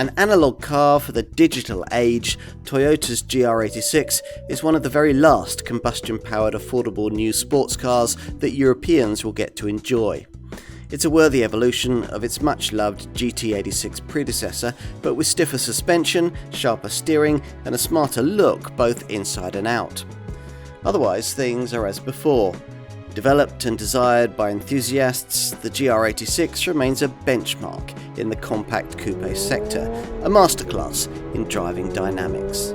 An analogue car for the digital age, Toyota's GR86 is one of the very last combustion-powered affordable new sports cars that Europeans will get to enjoy. It's a worthy evolution of its much-loved GT86 predecessor, but with stiffer suspension, sharper steering and a smarter look both inside and out. Otherwise, things are as before. Developed and desired by enthusiasts, the GR86 remains a benchmark in the compact coupe sector, a masterclass in driving dynamics.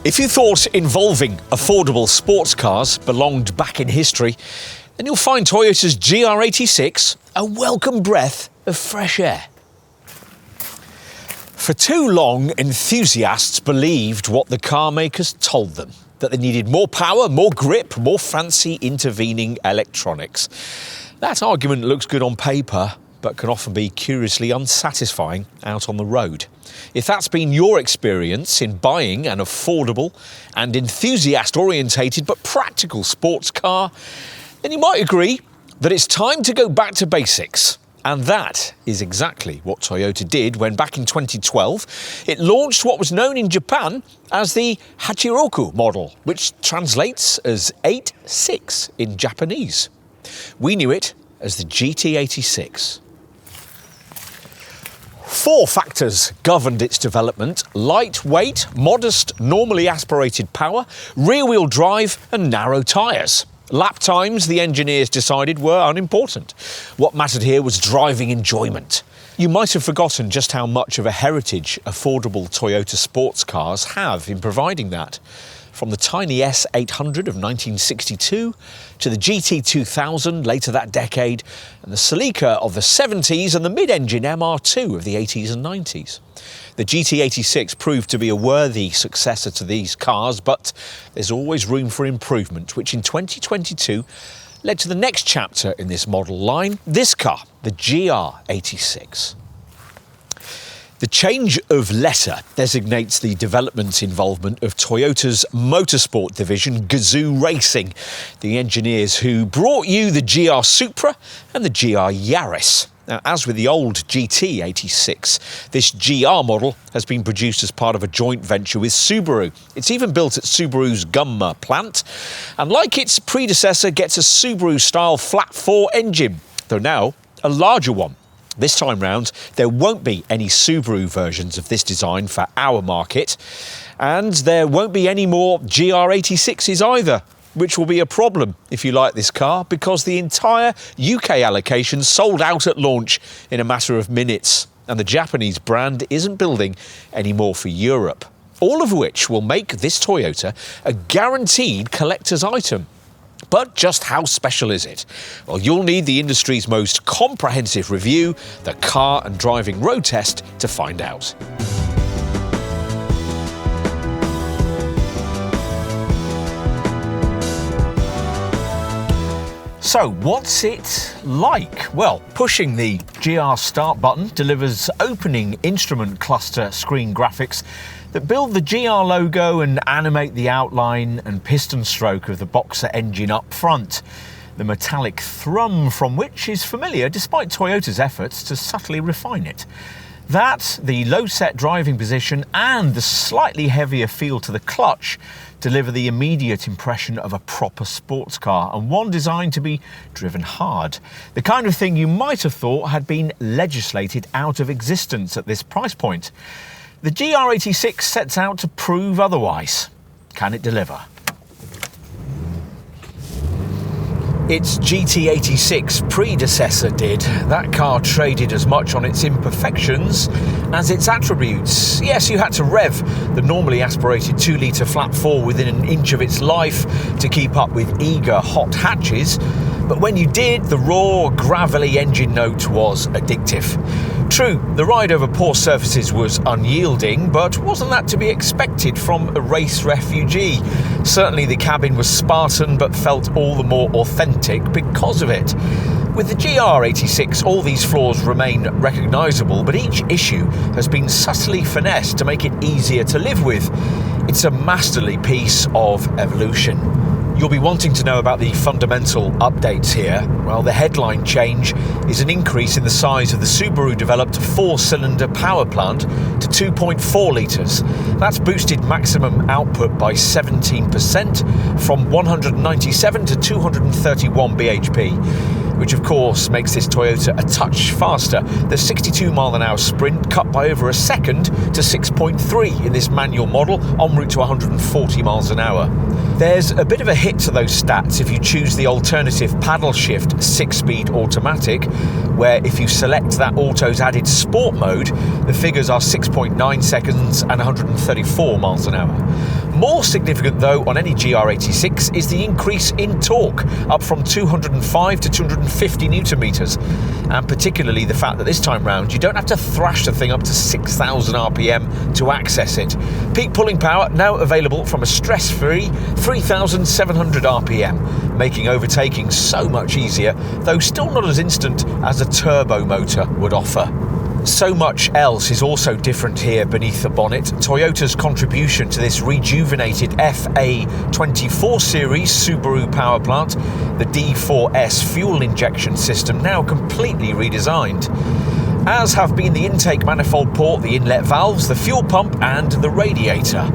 If you thought involving affordable sports cars belonged back in history, then you'll find Toyota's GR86 a welcome breath of fresh air. For too long, enthusiasts believed what the car makers told them, that they needed more power, more grip, more fancy intervening electronics. That argument looks good on paper, but can often be curiously unsatisfying out on the road. If that's been your experience in buying an affordable and enthusiast-orientated but practical sports car, then you might agree that it's time to go back to basics. And that is exactly what Toyota did when back in 2012 it launched what was known in Japan as the Hachiroku model, which translates as 8.6 in Japanese. We knew it as the GT86. 4 factors governed its development: lightweight, modest, normally aspirated power, rear-wheel drive and narrow tyres. Lap times, the engineers decided, were unimportant. What mattered here was driving enjoyment. You might have forgotten just how much of a heritage affordable Toyota sports cars have in providing that. From the tiny S800 of 1962 to the GT2000 later that decade, and the 𝗙cie𝗹𝗹liche of the 70s and the mid-engine MR2 of the 80s and 90s. The GT86 proved to be a worthy successor to these cars, but there's always room for improvement, which in 2022 led to the next chapter in this model line, this car, the GR86. The change of letter designates the development involvement of Toyota's motorsport division, 𝗙cie Racing, the engineers who brought you the GR Supra and the GR Yaris. Now, as with the old GT86, this GR model has been produced as part of a joint venture with Subaru. It's even built at Subaru's Gunma plant, and like its predecessor, gets a Subaru-style flat-4 engine, though now a larger one. This time round, there won't be any Subaru versions of this design for our market, and there won't be any more GR86s either, which will be a problem if you like this car, because the entire UK allocation sold out at launch in a matter of minutes, and the Japanese brand isn't building any more for Europe. All of which will make this Toyota a guaranteed collector's item. But just how special is it? Well, you'll need the industry's most comprehensive review, the car and driving road test, to find out. So, what's it like? Well, pushing the GR Start button delivers opening instrument cluster screen graphics that build the GR logo and animate the outline and piston stroke of the Boxer engine up front. The metallic thrum from which is familiar despite Toyota's efforts to subtly refine it. That, the low-set driving position and the slightly heavier feel to the clutch deliver the immediate impression of a proper sports car, and one designed to be driven hard. The kind of thing you might have thought had been legislated out of existence at this price point. The GR86 sets out to prove otherwise. Can it deliver? Its GT86 predecessor did. That car traded as much on its imperfections as its attributes. Yes, you had to rev the normally aspirated 2-litre flat-4 within an inch of its life to keep up with eager hot hatches, but when you did, the raw, gravelly engine note was addictive. True, the ride over poor surfaces was unyielding, but wasn't that to be expected from a race refugee? Certainly the cabin was Spartan, but felt all the more authentic because of it. With the GR86, all these flaws remain recognisable, but each issue has been subtly finessed to make it easier to live with. It's a masterly piece of evolution. You'll be wanting to know about the fundamental updates here. Well, the headline change is an increase in the size of the Subaru-developed 4-cylinder power plant to 2.4 litres. That's boosted maximum output by 17% from 197 to 231 bhp, which of course makes this Toyota a touch faster. The 62-mile-an-hour sprint cut by over a second to 6.3 in this manual model, en route to 140 miles an hour. There's a bit of a hit to those stats if you choose the alternative paddle shift 6-speed automatic, where if you select that auto's added sport mode, the figures are 6.9 seconds and 134 miles an hour. More significant though on any GR86 is the increase in torque, up from 205 to 250 newton meters, and particularly the fact that this time round you don't have to thrash the thing up to 6,000 RPM to access it. Peak pulling power now available from a stress-free 3,700 RPM, making overtaking so much easier, though still not as instant as a turbo motor would offer. So much else is also different here beneath the bonnet. Toyota's contribution to this rejuvenated FA24 series Subaru power plant, the D4S fuel injection system, now completely redesigned, as have been the intake manifold port, the inlet valves, the fuel pump and the radiator.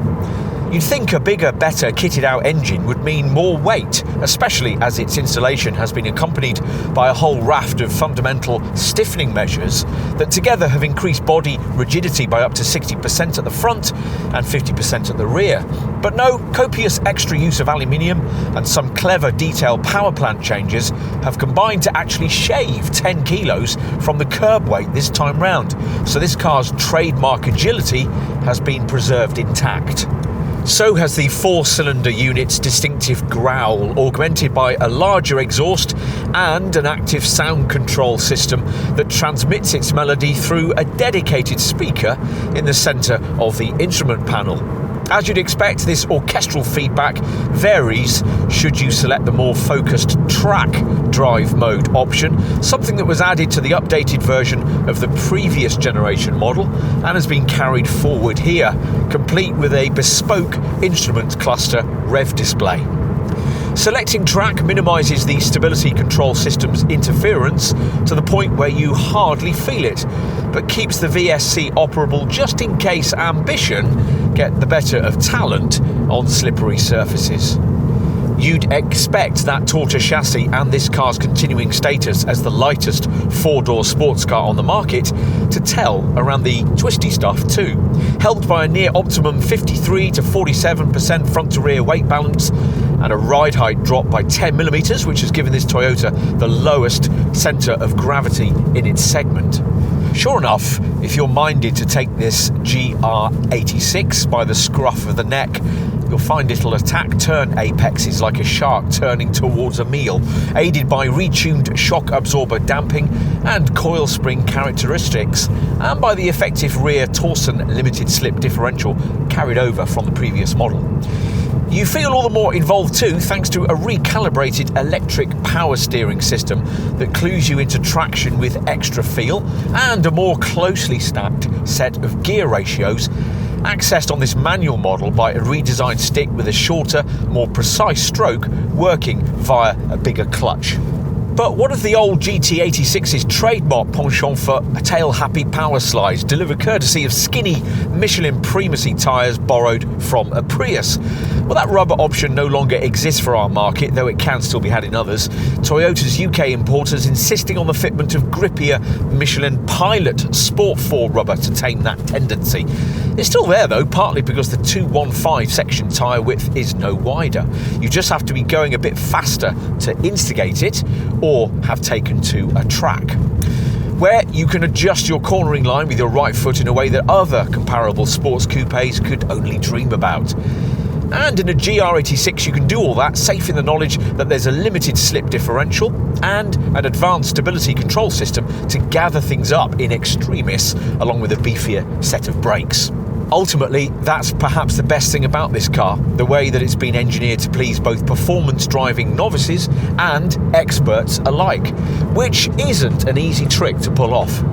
You'd think a bigger, better kitted out engine would mean more weight, especially as its installation has been accompanied by a whole raft of fundamental stiffening measures that together have increased body rigidity by up to 60% at the front and 50% at the rear. But no, copious extra use of aluminium and some clever detailed power plant changes have combined to actually shave 10 kilos from the curb weight this time round, so this car's trademark agility has been preserved intact. So has the 4-cylinder unit's distinctive growl, augmented by a larger exhaust and an active sound control system that transmits its melody through a dedicated speaker in the centre of the instrument panel. As you'd expect, this orchestral feedback varies should you select the more focused track drive mode option, something that was added to the updated version of the previous generation model and has been carried forward here, complete with a bespoke instrument cluster rev display. Selecting track minimises the stability control system's interference to the point where you hardly feel it, but keeps the VSC operable just in case ambition get the better of talent on slippery surfaces. You'd expect that 𝗙cie chassis and this car's continuing status as the lightest 4-door sports car on the market to tell around the twisty stuff too, helped by a near optimum 53 to 47% front to rear weight balance and a ride height drop by 10mm, which has given this Toyota the lowest centre of gravity in its segment. Sure enough, if you're minded to take this GR86 by the scruff of the neck, you'll find it'll attack turn apexes like a shark turning towards a meal, aided by retuned shock absorber damping and coil spring characteristics, and by the effective rear Torsen limited slip differential carried over from the previous model. You feel all the more involved too thanks to a recalibrated electric power steering system that clues you into traction with extra feel and a more closely stacked set of gear ratios, accessed on this manual model by a redesigned stick with a shorter, more precise stroke working via a bigger clutch. But what of the old GT86's trademark penchant for tail-happy power slides, delivered courtesy of skinny Michelin Primacy tyres borrowed from a Prius? Well, that rubber option no longer exists for our market, though it can still be had in others. Toyota's UK importers insisting on the fitment of grippier Michelin Pilot Sport 4 rubber to tame that tendency. It's still there though, partly because the 215 section tyre width is no wider. You just have to be going a bit faster to instigate it, or have taken to a track, where you can adjust your cornering line with your right foot in a way that other comparable sports coupes could only dream about. And in a GR86 you can do all that, safe in the knowledge that there's a limited slip differential and an advanced stability control system to gather things up in extremis, along with a beefier set of brakes. Ultimately, that's perhaps the best thing about this car, the way that it's been engineered to please both performance driving novices and experts alike, which isn't an easy trick to pull off.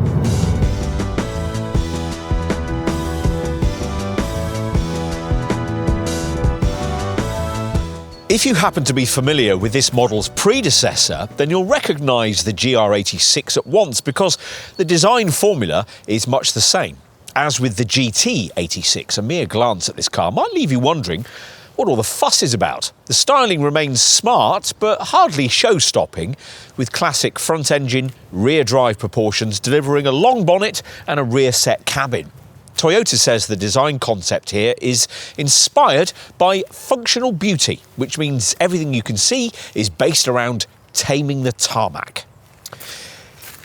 If you happen to be familiar with this model's predecessor, then you'll recognise the GR86 at once because the design formula is much the same. As with the GT86, a mere glance at this car might leave you wondering what all the fuss is about. The styling remains smart, but hardly show-stopping, with classic front-engine, rear-drive proportions delivering a long bonnet and a rear-set cabin. Toyota says the design concept here is inspired by functional beauty, which means everything you can see is based around taming the tarmac.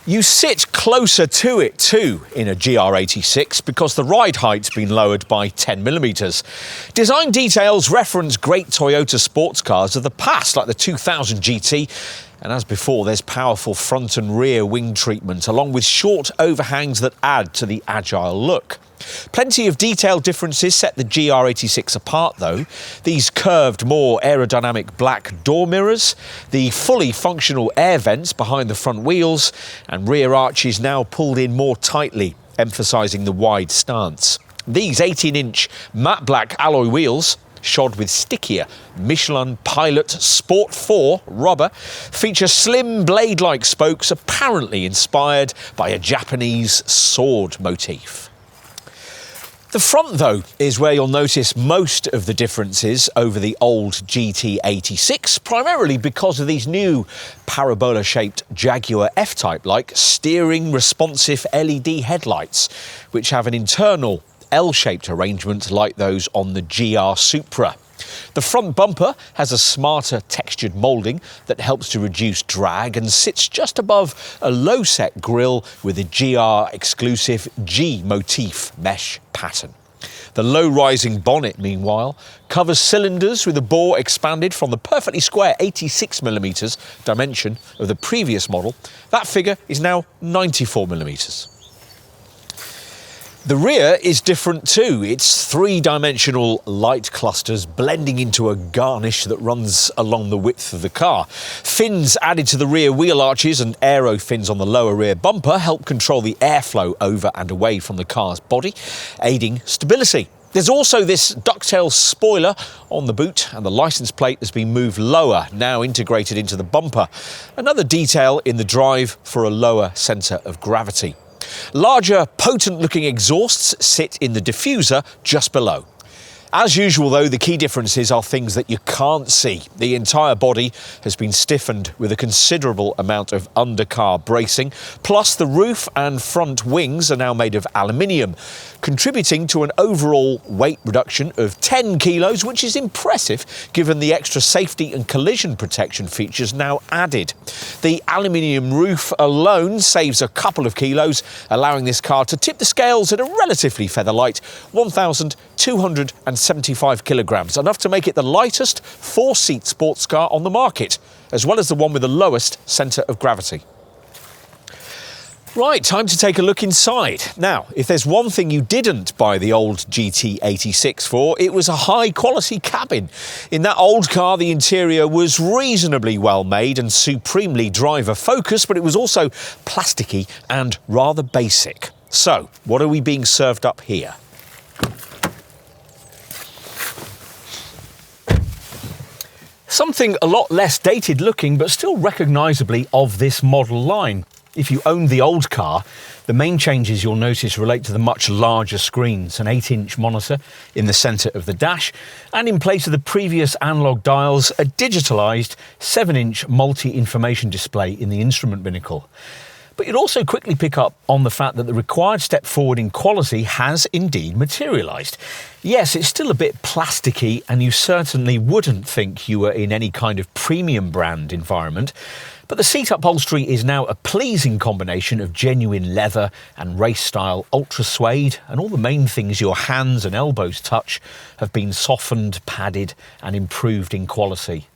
You sit closer to it too in a GR86 because the ride height's been lowered by 10mm. Design details reference great Toyota sports cars of the past, like the 2000 GT, and as before, there's powerful front and rear wing treatment, along with short overhangs that add to the agile look. Plenty of detail differences set the GR86 apart though. These curved, more aerodynamic black door mirrors, the fully functional air vents behind the front wheels, and rear arches now pulled in more tightly, emphasising the wide stance. These 18-inch matte black alloy wheels, shod with stickier Michelin Pilot Sport 4 rubber, feature slim blade-like spokes apparently inspired by a Japanese sword motif. The front, though, is where you'll notice most of the differences over the old GT86, primarily because of these new parabola-shaped Jaguar F-Type-like steering responsive LED headlights, which have an internal L-shaped arrangement like those on the GR Supra. The front bumper has a smarter textured moulding that helps to reduce drag and sits just above a low-set grille with a GR exclusive G motif mesh pattern. The low-rising bonnet, meanwhile, covers cylinders with a bore expanded from the perfectly square 86mm dimension of the previous model. That figure is now 94mm. The rear is different too. It's three-dimensional light clusters blending into a garnish that runs along the width of the car. Fins added to the rear wheel arches and aero fins on the lower rear bumper help control the airflow over and away from the car's body, aiding stability. There's also this ducktail spoiler on the boot, and the licence plate has been moved lower, now integrated into the bumper. Another detail in the drive for a lower centre of gravity. Larger, potent-looking exhausts sit in the diffuser just below. As usual, though, the key differences are things that you can't see. The entire body has been stiffened with a considerable amount of undercar bracing, plus the roof and front wings are now made of aluminium, contributing to an overall weight reduction of 10 kilos, which is impressive given the extra safety and collision protection features now added. The aluminium roof alone saves a couple of kilos, allowing this car to tip the scales at a relatively feather-light 1,275 kilograms, enough to make it the lightest four-seat sports car on the market, as well as the one with the lowest centre of gravity. Right, time to take a look inside. Now, if there's one thing you didn't buy the old GT86 for, it was a high-quality cabin. In that old car, the interior was reasonably well made and supremely driver-focused, but it was also plasticky and rather basic. So, what are we being served up here? Something a lot less dated looking, but still recognisably of this model line. If you owned the old car, the main changes you'll notice relate to the much larger screens, an 8-inch monitor in the centre of the dash, and in place of the previous analogue dials, a digitalised 7-inch multi-information display in the instrument binnacle. But you'd also quickly pick up on the fact that the required step forward in quality has indeed materialised. Yes, it's still a bit plasticky, and you certainly wouldn't think you were in any kind of premium brand environment, but the seat upholstery is now a pleasing combination of genuine leather and race-style ultra suede, and all the main things your hands and elbows touch have been softened, padded and improved in quality.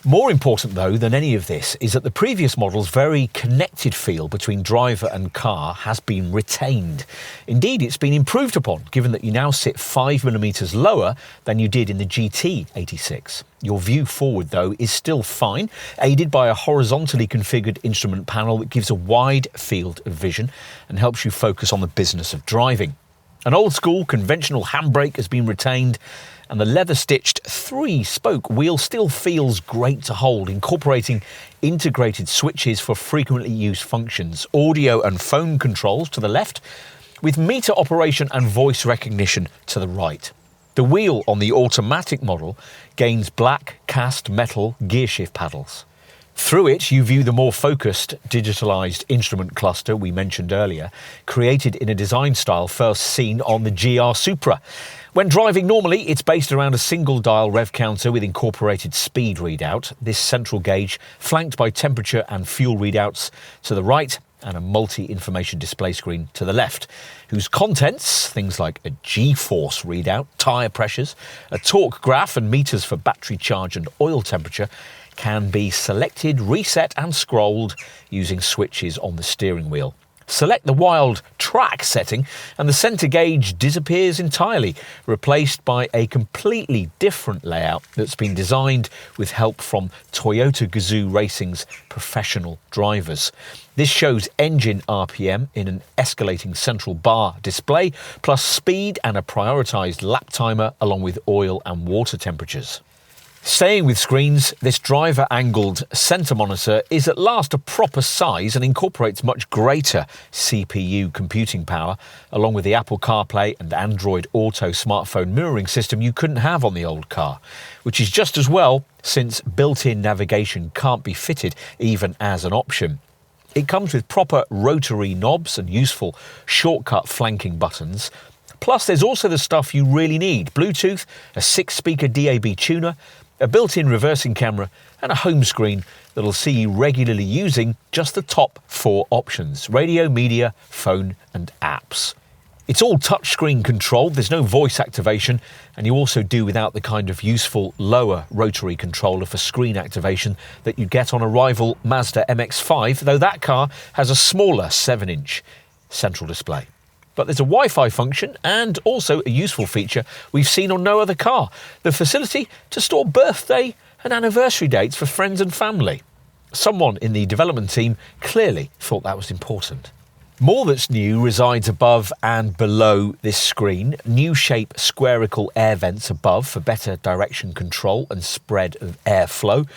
More important, though, than any of this is that the previous model's very connected feel between driver and car has been retained. Indeed, it's been improved upon, given that you now sit 5mm lower than you did in the GT86. Your view forward, though, is still fine, aided by a horizontally configured instrument panel that gives a wide field of vision and helps you focus on the business of driving. An old-school conventional handbrake has been retained, and the leather-stitched 3-spoke wheel still feels great to hold, incorporating integrated switches for frequently used functions, audio and phone controls to the left, with meter operation and voice recognition to the right. The wheel on the automatic model gains black cast metal gearshift paddles. Through it, you view the more focused, digitalised instrument cluster we mentioned earlier, created in a design style first seen on the GR86. When driving normally, it's based around a single dial rev counter with incorporated speed readout, this central gauge flanked by temperature and fuel readouts to the right and a multi-information display screen to the left, whose contents, things like a G-force readout, tyre pressures, a torque graph and meters for battery charge and oil temperature, can be selected, reset and scrolled using switches on the steering wheel. Select the wild track setting and the centre gauge disappears entirely, replaced by a completely different layout that's been designed with help from Toyota Gazoo Racing's professional drivers. This shows engine RPM in an escalating central bar display, plus speed and a prioritised lap timer along with oil and water temperatures. Staying with screens, this driver-angled centre monitor is at last a proper size and incorporates much greater CPU computing power, along with the Apple CarPlay and Android Auto smartphone mirroring system you couldn't have on the old car, which is just as well since built-in navigation can't be fitted even as an option. It comes with proper rotary knobs and useful shortcut flanking buttons. Plus, there's also the stuff you really need: Bluetooth, a 6-speaker DAB tuner, a built-in reversing camera and a home screen that'll see you regularly using just the top 4 options: radio, media, phone and apps. It's all touchscreen controlled, there's no voice activation, and you also do without the kind of useful lower rotary controller for screen activation that you'd get on a rival Mazda MX-5, though that car has a smaller 7-inch central display. But there's a Wi-Fi function and also a useful feature we've seen on no other car: the facility to store birthday and anniversary dates for friends and family. Someone in the development team clearly thought that was important. More that's new resides above and below this screen. New shape spherical air vents above for better direction control and spread of airflow.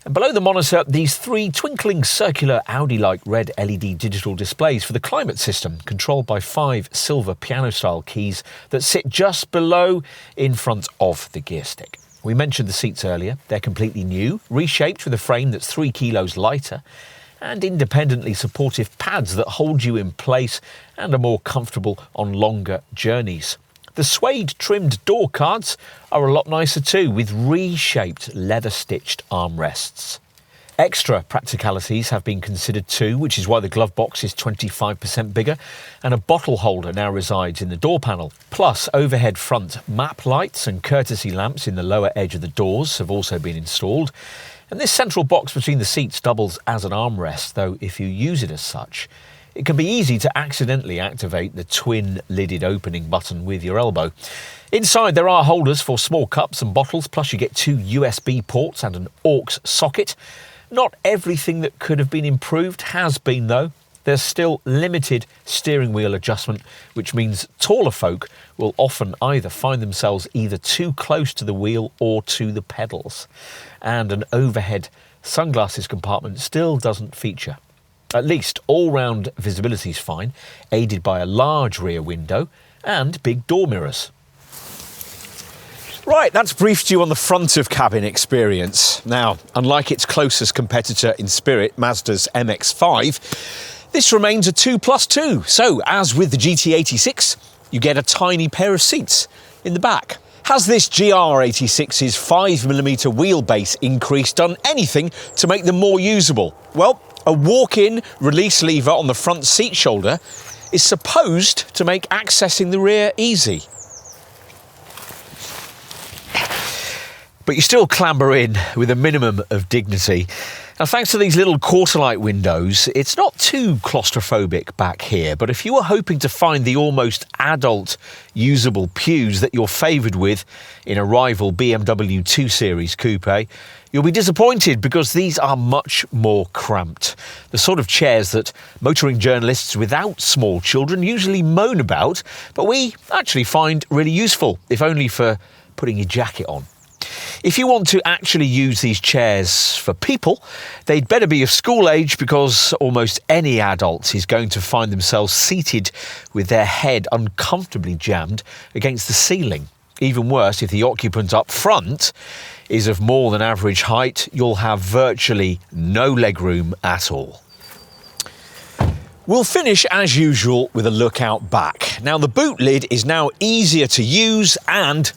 And below the monitor, these 3 twinkling circular Audi-like red LED digital displays for the climate system, controlled by 5 silver piano-style keys that sit just below in front of the gear stick. We mentioned the seats earlier. They're completely new, reshaped with a frame that's 3 kilos lighter, and independently supportive pads that hold you in place and are more comfortable on longer journeys. The suede-trimmed door cards are a lot nicer too, with reshaped leather-stitched armrests. Extra practicalities have been considered too, which is why the glove box is 25% bigger, and a bottle holder now resides in the door panel. Plus, overhead front map lights and courtesy lamps in the lower edge of the doors have also been installed. And this central box between the seats doubles as an armrest, though if you use it as such, it can be easy to accidentally activate the twin-lidded opening button with your elbow. Inside there are holders for small cups and bottles, plus you get 2 USB ports and an aux socket. Not everything that could have been improved has been though. There's still limited steering wheel adjustment, which means taller folk will often either find themselves either too close to the wheel or to the pedals. And an overhead sunglasses compartment still doesn't feature. At least all-round visibility is fine, aided by a large rear window and big door mirrors. Right, that's briefed you on the front of cabin experience. Now, unlike its closest competitor in spirit, Mazda's MX-5, this remains a 2+2. So, as with the GT86, you get a tiny pair of seats in the back. Has this GR86's 5mm wheelbase increase done anything to make them more usable? Well, a walk-in release lever on the front seat shoulder is supposed to make accessing the rear easy. But you still clamber in with a minimum of dignity. Now, thanks to these little quarter-light windows, it's not too claustrophobic back here, but if you were hoping to find the almost adult usable pews that you're favoured with in a rival BMW 2 Series coupe, you'll be disappointed because these are much more cramped. The sort of chairs that motoring journalists without small children usually moan about, but we actually find really useful, if only for putting your jacket on. If you want to actually use these chairs for people, they'd better be of school age because almost any adult is going to find themselves seated with their head uncomfortably jammed against the ceiling. Even worse, if the occupant up front is of more than average height, you'll have virtually no legroom at all. We'll finish as usual with a look out back. Now, the boot lid is now easier to use and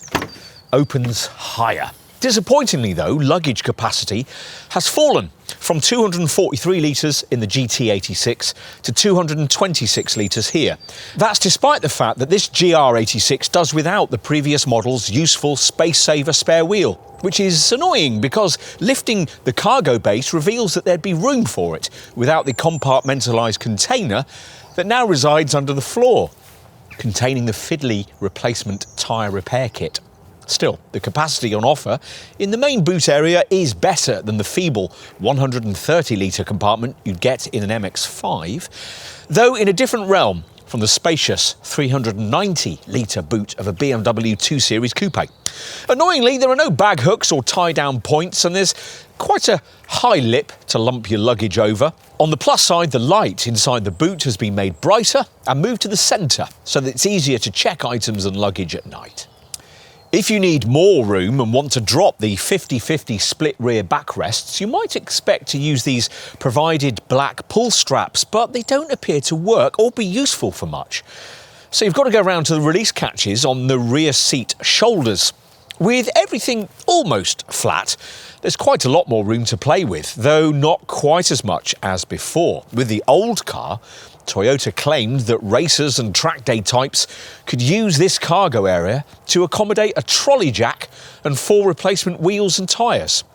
opens higher. Disappointingly though, luggage capacity has fallen from 243 litres in the GT86 to 226 litres here. That's despite the fact that this GR86 does without the previous model's useful space-saver spare wheel, which is annoying because lifting the cargo base reveals that there'd be room for it without the compartmentalised container that now resides under the floor, containing the fiddly replacement tyre repair kit. Still, the capacity on offer in the main boot area is better than the feeble 130-litre compartment you'd get in an MX-5, though in a different realm from the spacious 390-litre boot of a BMW 2 Series coupe. Annoyingly, there are no bag hooks or tie-down points, and there's quite a high lip to lump your luggage over. On the plus side, the light inside the boot has been made brighter and moved to the centre so that it's easier to check items and luggage at night. If you need more room and want to drop the 50-50 split rear backrests, you might expect to use these provided black pull straps, but they don't appear to work or be useful for much. So you've got to go around to the release catches on the rear seat shoulders. With everything almost flat, there's quite a lot more room to play with, though not quite as much as before. With the old car, Toyota claimed that racers and track day types could use this cargo area to accommodate a trolley jack and 4 replacement wheels and tyres.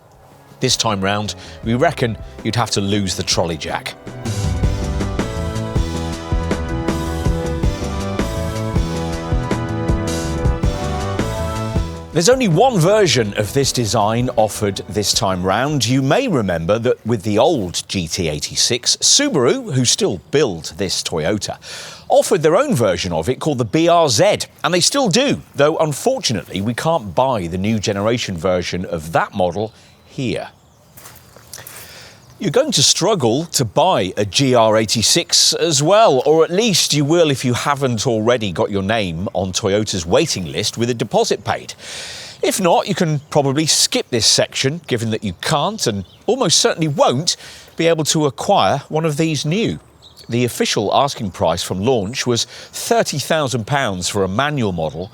This time round, we reckon you'd have to lose the trolley jack. There's only one version of this design offered this time round. You may remember that with the old GT86, Subaru, who still build this Toyota, offered their own version of it called the BRZ, and they still do, though unfortunately we can't buy the new generation version of that model here. You're going to struggle to buy a GR86 as well, or at least you will if you haven't already got your name on Toyota's waiting list with a deposit paid. If not, you can probably skip this section, given that you can't and almost certainly won't be able to acquire one of these new. The official asking price from launch was £30,000 for a manual model,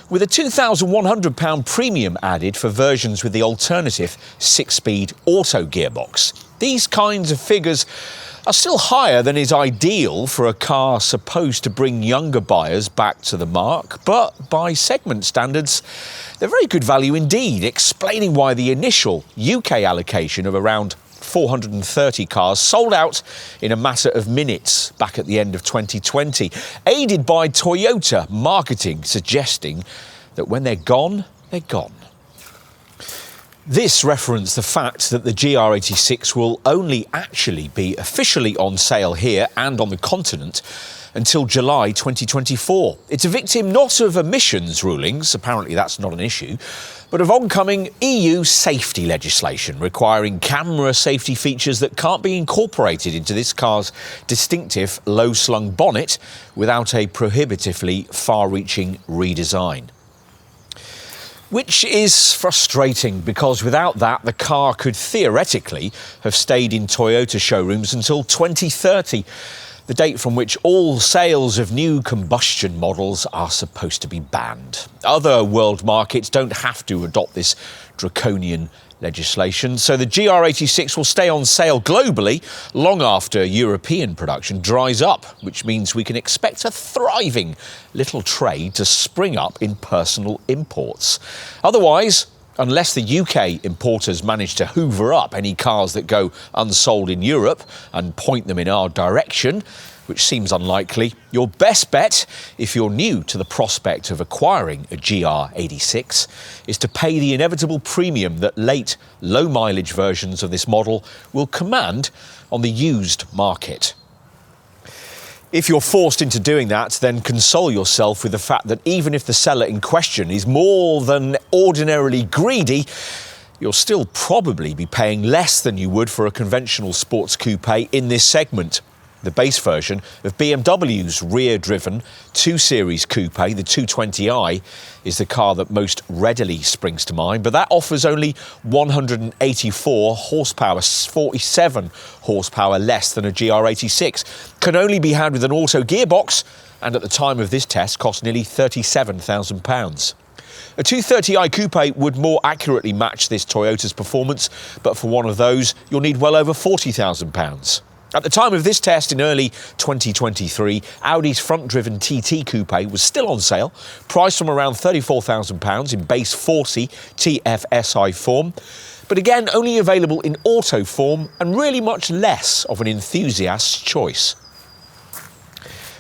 with a £2,100 premium added for versions with the alternative 6-speed auto gearbox. These kinds of figures are still higher than is ideal for a car supposed to bring younger buyers back to the mark, but by segment standards, they're very good value indeed, explaining why the initial UK allocation of around 430 cars sold out in a matter of minutes back at the end of 2020, aided by Toyota marketing suggesting that when they're gone, they're gone. This referenced the fact that the GR86 will only actually be officially on sale here and on the continent until July 2024. It's a victim not of emissions rulings, apparently that's not an issue, but of oncoming EU safety legislation requiring camera safety features that can't be incorporated into this car's distinctive low-slung bonnet without a prohibitively far-reaching redesign. Which is frustrating because without that, the car could theoretically have stayed in Toyota showrooms until 2030, the date from which all sales of new combustion models are supposed to be banned. Other world markets don't have to adopt this draconian legislation, so the GR86 will stay on sale globally long after European production dries up, which means we can expect a thriving little trade to spring up in personal imports. Otherwise, Unless the UK importers manage to hoover up any cars that go unsold in Europe and point them in our direction, which seems unlikely, your best bet, if you're new to the prospect of acquiring a GR86, is to pay the inevitable premium that late, low-mileage versions of this model will command on the used market. If you're forced into doing that, then console yourself with the fact that even if the seller in question is more than ordinarily greedy, you'll still probably be paying less than you would for a conventional sports coupe in this segment. The base version of BMW's rear-driven 2 Series coupe, the 220i, is the car that most readily springs to mind, but that offers only 184 horsepower, 47 horsepower less than a GR86, can only be had with an auto gearbox, and at the time of this test cost nearly £37,000. A 230i coupe would more accurately match this Toyota's performance, but for one of those, you'll need well over £40,000. At the time of this test in early 2023, Audi's front-driven TT coupe was still on sale, priced from around £34,000 in base 𝗙cie TFSI form, but again only available in auto form and really much less of an enthusiast's choice.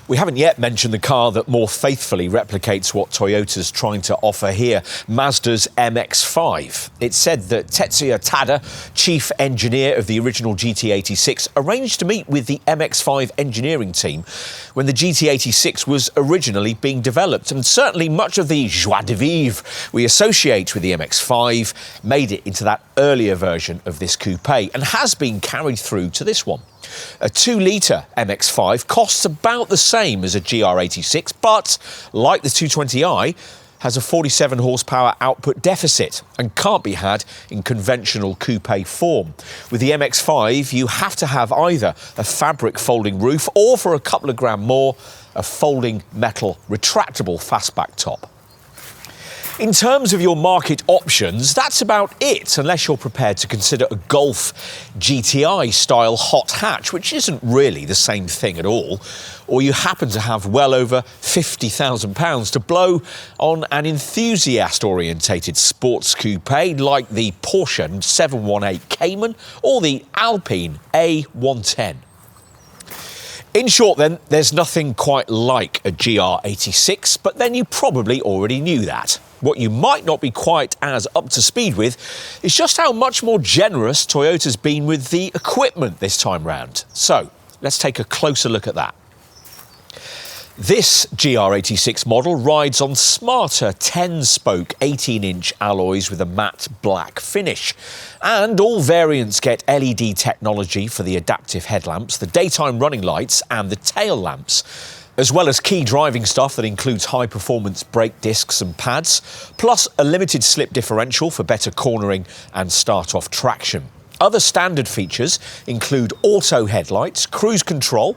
We haven't yet mentioned the car that more faithfully replicates what Toyota's trying to offer here, Mazda's MX-5. It's said that 𝗙cie𝗹𝗹cie𝘄, chief engineer of the original GT86, arranged to meet with the MX-5 engineering team when the GT86 was originally being developed, and certainly much of the joie de vivre we associate with the MX-5 made it into that earlier version of this coupe and has been carried through to this one. A 2-litre MX-5 costs about the same as a GR86, but, like the 220i, has a 47 horsepower output deficit and can't be had in conventional coupe form. With the MX-5, you have to have either a fabric folding roof or, for a couple of grand more, a folding metal retractable fastback top. In terms of your market options, that's about it, unless you're prepared to consider a Golf GTI-style hot hatch, which isn't really the same thing at all, or you happen to have well over £50,000 to blow on an enthusiast-orientated sports coupe like the Porsche 718 Cayman or the Alpine A110. In short then, there's nothing quite like a GR86, but then you probably already knew that. What you might not be quite as up to speed with is just how much more generous Toyota's been with the equipment this time round. So, let's take a closer look at that. This GR86 model rides on smarter 10-spoke 18-inch alloys with a matte black finish. And all variants get LED technology for the adaptive headlamps, the daytime running lights and the tail lamps, as well as key driving stuff that includes high-performance brake discs and pads, plus a limited slip differential for better cornering and start-off traction. Other standard features include auto headlights, cruise control,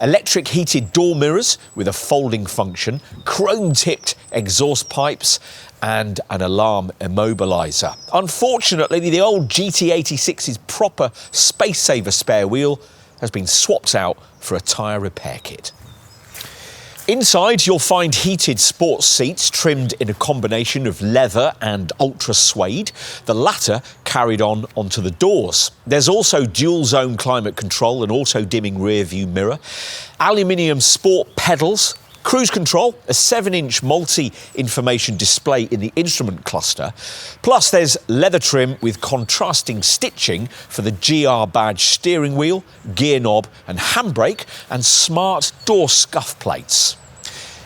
electric heated door mirrors with a folding function, chrome-tipped exhaust pipes and an alarm immobiliser. Unfortunately, the old GT86's proper space-saver spare wheel has been swapped out for a tyre repair kit. Inside, you'll find heated sports seats trimmed in a combination of leather and ultra suede, the latter carried on onto the doors. There's also dual-zone climate control and auto-dimming rear-view mirror, aluminium sport pedals, cruise control, a 7-inch multi-information display in the instrument cluster, plus there's leather trim with contrasting stitching for the GR badge steering wheel, gear knob and handbrake, and smart door scuff plates.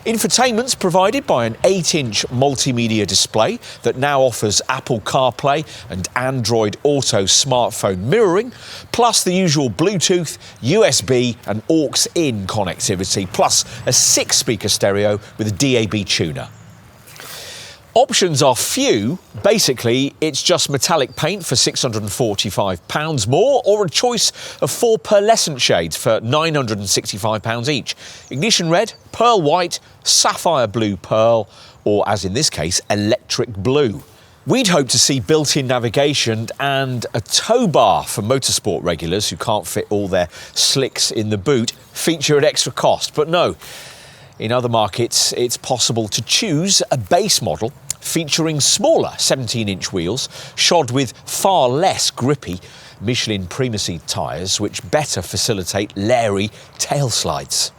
Infotainment's provided by an 8-inch multimedia display that now offers Apple CarPlay and Android Auto smartphone mirroring, plus the usual Bluetooth, USB and aux-in connectivity, plus a 6-speaker stereo with a DAB tuner. Options are few. Basically, it's just metallic paint for £645 more, or a choice of 4 pearlescent shades for £965 each. Ignition red, pearl white, sapphire blue pearl, or as in this case, electric blue. We'd hope to see built-in navigation and a tow bar for motorsport regulars who can't fit all their slicks in the boot feature at extra cost, but no. In other markets, it's possible to choose a base model featuring smaller 17-inch wheels, shod with far less grippy Michelin Primacy tyres, which better facilitate leery tail slides.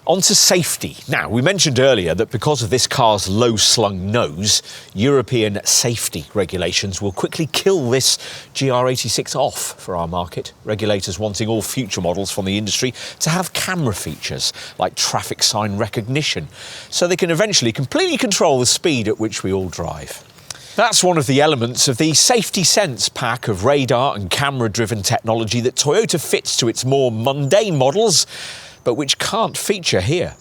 On to safety. Now, we mentioned earlier that because of this car's low-slung nose, European safety regulations will quickly kill this GR86 off for our market. Regulators wanting all future models from the industry to have camera features like traffic sign recognition, so they can eventually completely control the speed at which we all drive. That's one of the elements of the Safety Sense pack of radar and camera-driven technology that Toyota fits to its more mundane models, but which can't feature here.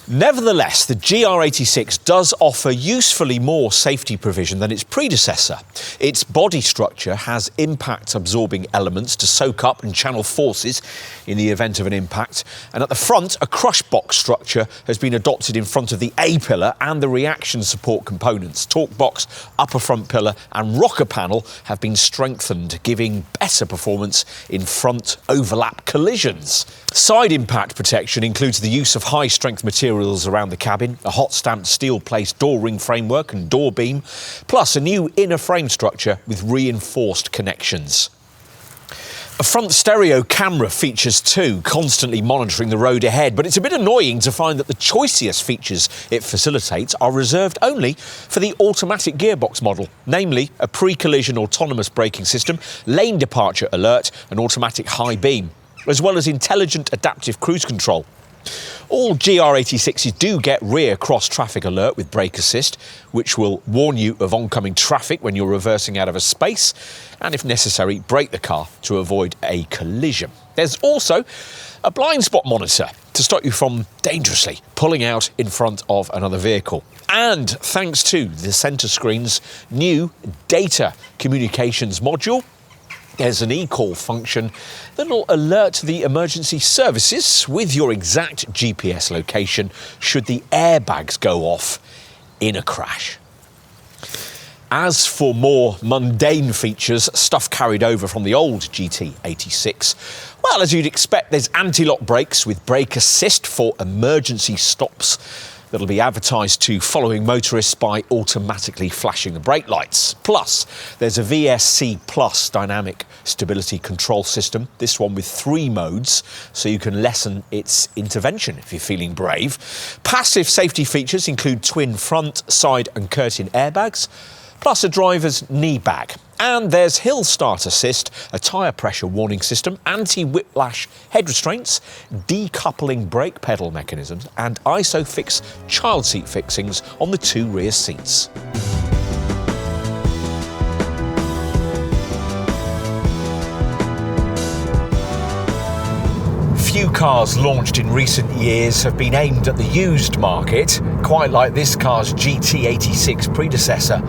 Nevertheless, the GR86 does offer usefully more safety provision than its predecessor. Its body structure has impact-absorbing elements to soak up and channel forces in the event of an impact, and at the front, a crush box structure has been adopted in front of the A-pillar and the reaction support components. Torque box, upper front pillar and rocker panel have been strengthened, giving better performance in front overlap collisions. Side impact protection includes the use of high-strength materials around the cabin, a hot-stamped steel-placed door ring framework and door beam, plus a new inner frame structure with reinforced connections. A front stereo camera features too, constantly monitoring the road ahead, but it's a bit annoying to find that the choiciest features it facilitates are reserved only for the automatic gearbox model, namely a pre-collision autonomous braking system, lane departure alert and automatic high beam, as well as intelligent adaptive cruise control. All GR86s do get rear cross-traffic alert with brake assist, which will warn you of oncoming traffic when you're reversing out of a space, and if necessary, brake the car to avoid a collision. There's also a blind spot monitor to stop you from dangerously pulling out in front of another vehicle. And thanks to the centre screen's new data communications module, there's an e-call function that'll alert the emergency services with your exact GPS location should the airbags go off in a crash. As for more mundane features, stuff carried over from the old GT86, well, as you'd expect, there's anti-lock brakes with brake assist for emergency stops that'll be advertised to following motorists by automatically flashing the brake lights. Plus, there's a VSC Plus dynamic stability control system, this one with 3 modes, so you can lessen its intervention if you're feeling brave. Passive safety features include twin front, side and curtain airbags, plus a driver's knee bag. And there's hill start assist, a tyre pressure warning system, anti-whiplash head restraints, decoupling brake pedal mechanisms and ISOFIX child seat fixings on the 2 rear seats. Few cars launched in recent years have been aimed at the used market, quite like this car's GT86 predecessor.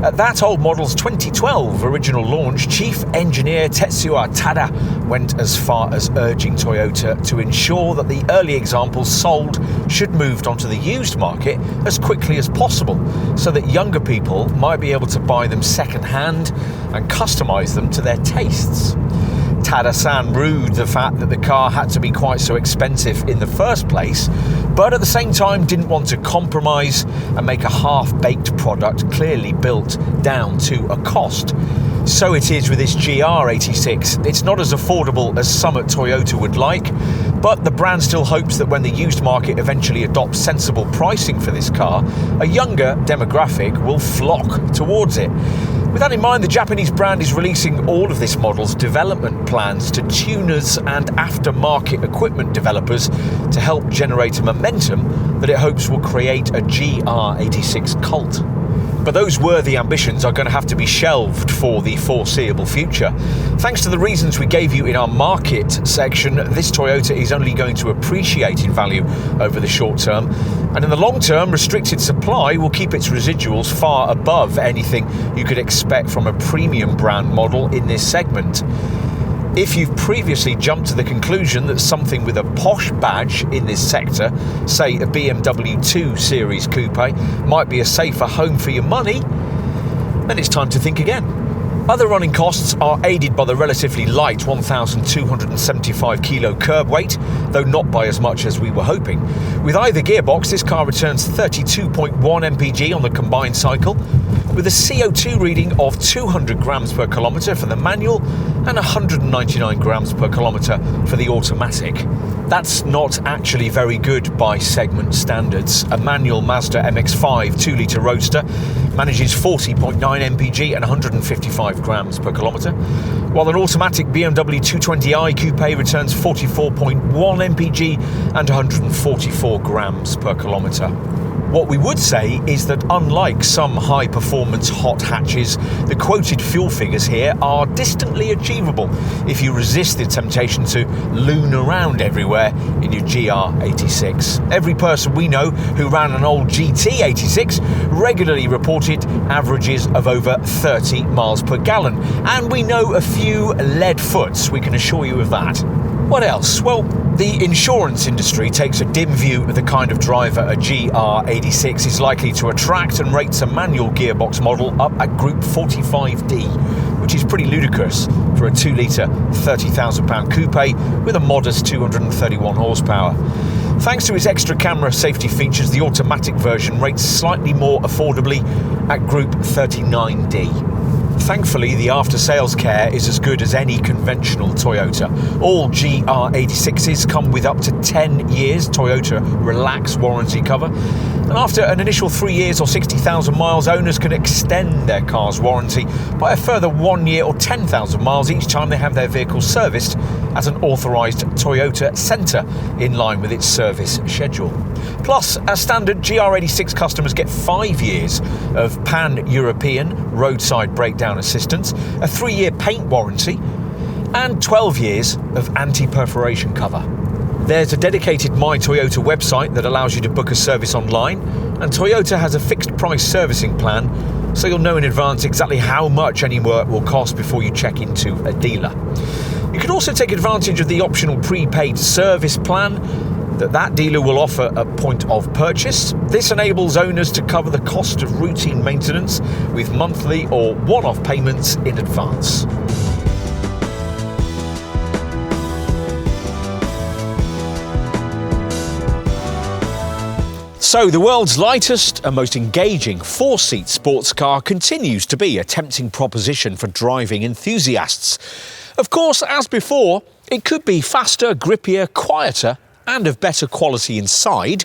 At that old model's 2012 original launch, Chief Engineer Tetsuya Tada went as far as urging Toyota to ensure that the early examples sold should move onto the used market as quickly as possible, so that younger people might be able to buy them second-hand and customise them to their tastes. Tada-san rued the fact that the car had to be quite so expensive in the first place, but at the same time didn't want to compromise and make a half-baked product clearly built down to a cost. So it is with this GR86. It's not as affordable as some at Toyota would like, but the brand still hopes that when the used market eventually adopts sensible pricing for this car, a younger demographic will flock towards it. With that in mind, the Japanese brand is releasing all of this model's development plans to tuners and aftermarket equipment developers to help generate a momentum that it hopes will create a GR86 cult. But those worthy ambitions are going to have to be shelved for the foreseeable future. Thanks to the reasons we gave you in our market section, this Toyota is only going to appreciate in value over the short term, and in the long term, restricted supply will keep its residuals far above anything you could expect from a premium brand model in this segment. If you've previously jumped to the conclusion that something with a posh badge in this sector, say a BMW 2 Series Coupe, might be a safer home for your money, then it's time to think again. Other running costs are aided by the relatively light 1,275 kilo curb weight, though not by as much as we were hoping. With either gearbox, this car returns 32.1 mpg on the combined cycle, with a CO2 reading of 200 grams per kilometre for the manual and 199 grams per kilometre for the automatic. That's not actually very good by segment standards. A manual Mazda MX-5 2-litre Roadster manages 40.9 mpg and 155 grams per kilometre, while an automatic BMW 220i coupe returns 44.1 mpg and 144 grams per kilometre. What we would say is that unlike some high-performance hot hatches, the quoted fuel figures here are distantly achievable if you resist the temptation to loon around everywhere in your GR86. Every person we know who ran an old GT86 regularly reported averages of over 30 miles per gallon, and we know a few lead foots, we can assure you of that. What else? Well, the insurance industry takes a dim view of the kind of driver a GR86 is likely to attract and rates a manual gearbox model up at Group 45D, which is pretty ludicrous for a 2-litre, £30,000 coupe with a modest 231 horsepower. Thanks to its extra camera safety features, the automatic version rates slightly more affordably at Group 39D. Thankfully, the after-sales care is as good as any conventional Toyota. All GR86s come with up to 10 years Toyota Relax warranty cover. And after an initial 3 years or 60,000 miles, owners can extend their car's warranty by a further 1 year or 10,000 miles each time they have their vehicle serviced at an authorised Toyota centre in line with its service schedule. Plus, as standard, GR86 customers get 5 years of pan-European roadside breakdown assistance, a 3-year paint warranty, and 12 years of anti-perforation cover. There's a dedicated My Toyota website that allows you to book a service online, and Toyota has a fixed price servicing plan, so you'll know in advance exactly how much any work will cost before you check into a dealer. You can also take advantage of the optional prepaid service plan that dealer will offer at point of purchase. This enables owners to cover the cost of routine maintenance with monthly or one-off payments in advance. So, the world's lightest and most engaging 4-seat sports car continues to be a tempting proposition for driving enthusiasts. Of course, as before, it could be faster, grippier, quieter, and of better quality inside,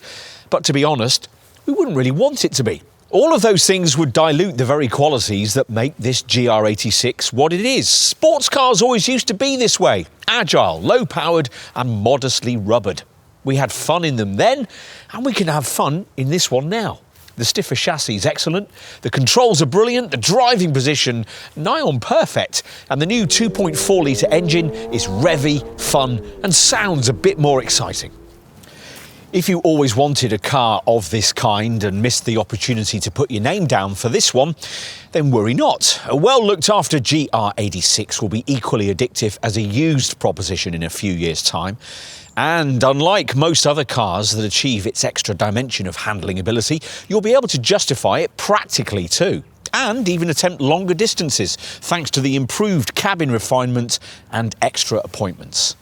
but to be honest, we wouldn't really want it to be. All of those things would dilute the very qualities that make this GR86 what it is. Sports cars always used to be this way: agile, low-powered, and modestly rubbered. We had fun in them then, and we can have fun in this one now. The stiffer chassis is excellent, the controls are brilliant, the driving position nigh on perfect, and the new 2.4-litre engine is revvy, fun, and sounds a bit more exciting. If you always wanted a car of this kind and missed the opportunity to put your name down for this one, then worry not. A well-looked-after GR86 will be equally addictive as a used proposition in a few years' time. And unlike most other cars that achieve its extra dimension of handling ability, you'll be able to justify it practically too, and even attempt longer distances thanks to the improved cabin refinement and extra appointments.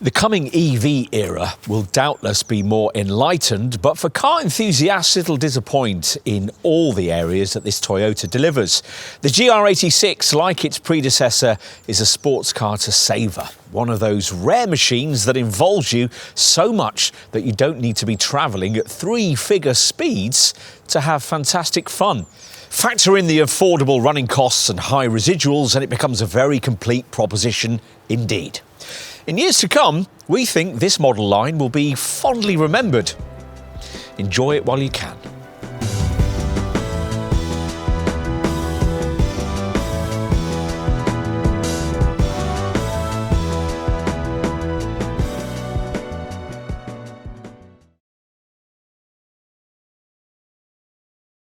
The coming EV era will doubtless be more enlightened, but for car enthusiasts it'll disappoint in all the areas that this Toyota delivers. The GR86, like its predecessor, is a sports car to savour. One of those rare machines that involves you so much that you don't need to be travelling at 3-figure speeds to have fantastic fun. Factor in the affordable running costs and high residuals and it becomes a very complete proposition indeed. In years to come, we think this model line will be fondly remembered. Enjoy it while you can.